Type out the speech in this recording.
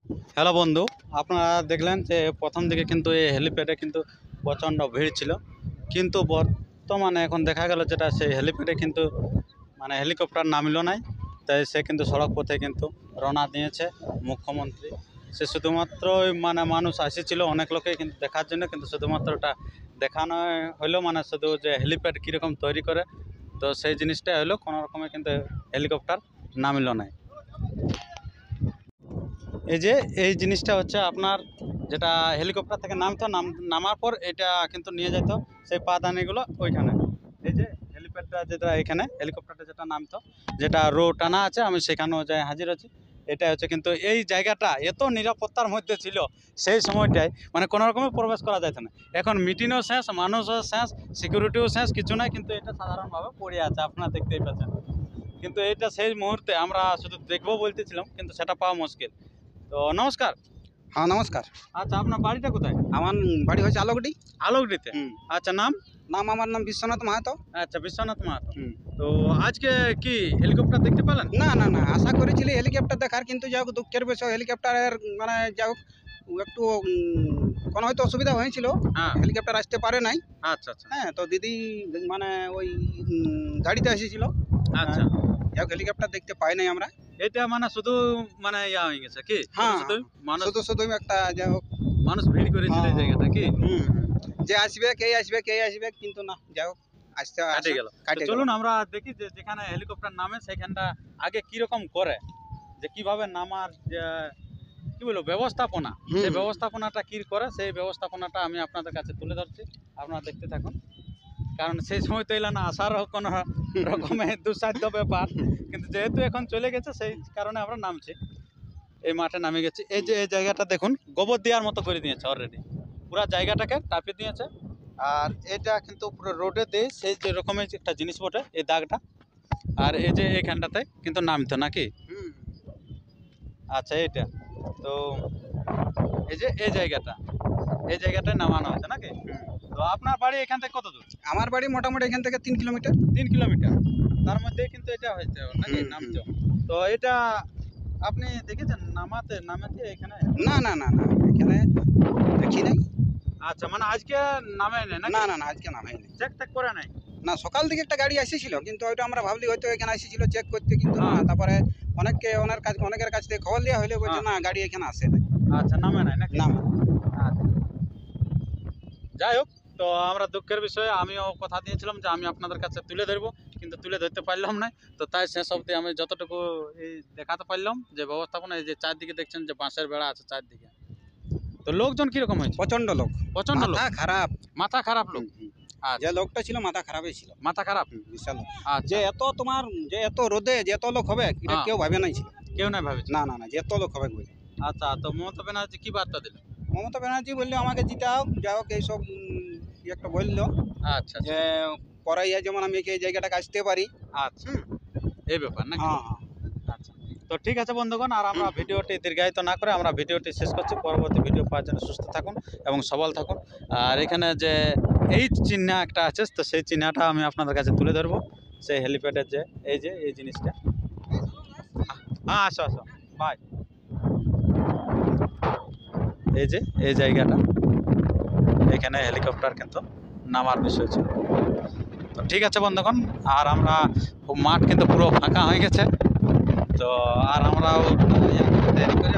Hello বন্ধু, আপনারা দেখলেন যে প্রথম দিকে কিন্তু এই হেলিপ্যাডে কিন্তু প্রচণ্ড ভিড় ছিল, কিন্তু বর্তমানে এখন দেখা গেল যেটা সেই হেলিপ্যাডে কিন্তু মানে হেলিকপ্টার নামলো নাই। তাই সে কিন্তু সড়ক পথে কিন্তু রওনা দিয়েছে মুখ্যমন্ত্রী। সে শুধুমাত্র মানে মানুষ আসেছিল অনেক লোকে কিন্তু দেখার জন্য, কিন্তু শুধুমাত্র ওটা দেখানো হলো, মানে শুধু যে হেলিপ্যাড কীরকম তৈরি করে, তো সেই জিনিসটা হলো কোনো রকমে কিন্তু হেলিকপ্টার নামলো নাই। এই যে এই জিনিসটা হচ্ছে আপনার যেটা হেলিকপ্টার থেকে নামার পর এটা কিন্তু নিয়ে যেত সেই পাদানিগুলো ওইখানে। এই যে হেলিপ্যাডটা যেটা এখানে হেলিকপ্টারটা যেটা নামতো, যেটা রো টানা আছে, আমি সেখানেও যাই হাজির আছি। এটা হচ্ছে কিন্তু এই জায়গাটা এত নিরাপত্তার মধ্যে ছিল সেই সময়টায়, মানে কোনো রকমে প্রবেশ করা যেত না। এখন মিটিংও শেষ, মানুষও শেষ, সিকিউরিটিও শেষ, কিছু নাই, কিন্তু এটা সাধারণভাবে পড়ে আছে, আপনারা দেখতেই পাচ্ছেন। কিন্তু এটা সেই মুহূর্তে আমরা শুধু দেখবো বলতেছিলাম, কিন্তু সেটা পাওয়া মুশকিল। তো নমস্কার। হ্যাঁ নমস্কার। আচ্ছা, আপনার বাড়িটা কোথায়? আমার বাড়ি হচ্ছে আলোকডি। আলোকডিতে। আচ্ছা, নাম? আমার নাম বিশ্বনাথ মাহাতো। আচ্ছা, বিশ্বনাথ মাহাতো। হুম। তো আজকে কি হেলিকপ্টার দেখতে পেলেন? না না না, আশা করেছিলি হেলিকপ্টার দেখার, কিন্তু যাই হোক দুঃখের বিষয় হেলিকপ্টারের মানে যাই হোক একটু কোনো হয়তো অসুবিধা হয়েছিল, হ্যাঁ। হেলিকপ্টার আসতে পারে নাই। আচ্ছা আচ্ছা হ্যাঁ, তো দিদি মানে ওই গাড়িতে এসেছিল। আচ্ছা। যাই হোক হেলিকপ্টার দেখতে পাই নাই আমরা। এটা মানে শুধু মানে ইয়া হয়ে গেছে কি? হ্যাঁ, শুধু মানুষ শুধু একটা যাই হোক মানুষ ভিড় করেছিল এই জায়গাটা কি? যে আসবে কে আসবে, কিন্তু না, যাই হোক আসতে কাটে গেল। তো চলুন আমরা দেখি যে যেখানে হেলিকপ্টার নামে সেখানটা আগে কিরকম করে, যে কিভাবে নামার যে কি বলবো ব্যবস্থাপনা, সেই ব্যবস্থাপনাটা কি করে, সেই ব্যবস্থাপনাটা আমি আপনাদের কাছে তুলে ধরছি, আপনারা দেখতে থাকুন। কারণ সেই সময় তো এলো না আসারও কোনো রকমের দুঃসাধ্য ব্যাপার, কিন্তু যেহেতু এখন চলে গেছে সেই কারণে আমরা নামছি, এই মাঠে নামে গেছি। এই যে এই জায়গাটা দেখুন, গোবর দেওয়ার মতো করে দিয়েছে অলরেডি, পুরো জায়গাটাকে টাপিয়ে দিয়েছে। আর এটা কিন্তু পুরো রোডে দিয়ে সেই যে রকমের একটা জিনিস বটে এই দাগটা, আর এই যে এইখানটাতে কিন্তু নামতো নাকি। আচ্ছা, এইটা তো এই যে এই জায়গাটায় নামানো হয়েছে নাকি। তো আপনার বাড়ি এখান থেকে কত দূর? আমার বাড়ি মোটামুটি এখান থেকে 3 কিলোমিটার। 3 কিলোমিটার, তার মধ্যে কিন্তু এটা হয়েছে নাকি নামতো। তো এটা আপনি দেখেছেন নামাতে এখানে? না না না না, এখানে দেখি নাই। আচ্ছা, মানে আজকে নামে নেই নাকি? না না না, আজকে নামাই নাই। চেক টেক করে নাই? না, সকাল দিকে একটা গাড়ি এসেছিল, কিন্তু ওইটা আমরা ভাবলি হয়তো এখানে এসেছিল চেক করতে, কিন্তু না। তারপরে অনেকের কাছ থেকে খবর দেওয়া হলে বলছে না, গাড়ি এখানে আসে নাই। আচ্ছা, নামে নাই নাকি? না। আচ্ছা, যাই হোক, তো আমরা দুঃখের বিষয়ে আমিও কথা দিয়েছিলাম যে আমি আপনাদের কাছে তুলে ধরবো, কিন্তু তুলে ধরতে পারলাম না। তো তাই শেষ অবধি আমি যতটুকু এই দেখাতে পারলাম যে ব্যবস্থাপনা, এই যে চারদিকে দেখছেন যে বাঁশের বেড়া আছে চারদিকে। তো লোকজন কিরকম হয়েছে? প্রচন্ড লোক, প্রচন্ড লোক, মাথা খারাপ। মাথা খারাপ লোক। যে লোকটা ছিল মাথা খারাপই ছিল। মাথা খারাপ, বিশাল। আচ্ছা। যে এত রোদে যে এত লোক হবে এটা কেউ ভাবে নাই ছিল। কেউ নাই ভাবেছে? না না না, যে এত লোক হবে বলে। আচ্ছা, তো মমতা ব্যানার্জি কি বার্তা দিল? মমতা ব্যানার্জি বললো আমাকে জিতাও, যাই হোক এইসব একটা বললো আচ্ছা যে পরাইয়া যেমন আমি এই জায়গাটাকে আসতে পারি। আচ্ছা, এই ব্যাপার নাকি? হ্যাঁ হ্যাঁ। আচ্ছা, তো ঠিক আছে বন্ধুগণ, আর আমরা ভিডিওটি দীর্ঘায়িত না করে আমরা ভিডিওটি শেষ করছি। পরবর্তী ভিডিও পাওয়ার জন্য সুস্থ থাকুন এবং সবল থাকুন। আর এখানে যে এই চিহ্ন একটা আছে, তো সেই চিহ্নটা আমি আপনাদের কাছে তুলে ধরবো, সেই হেলিপ্যাডের যে এই জিনিসটা। হ্যাঁ, আসো আসো ভাই। এই যে এই জায়গাটা, এখানে হেলিকপ্টার কিন্তু নামার বিষয় ছিল। তো ঠিক আছে বন্ধুগণ, আর আমরা মাঠ কিন্তু পুরো ফাঁকা হয়ে গেছে, তো আর আমরাও দেরি করে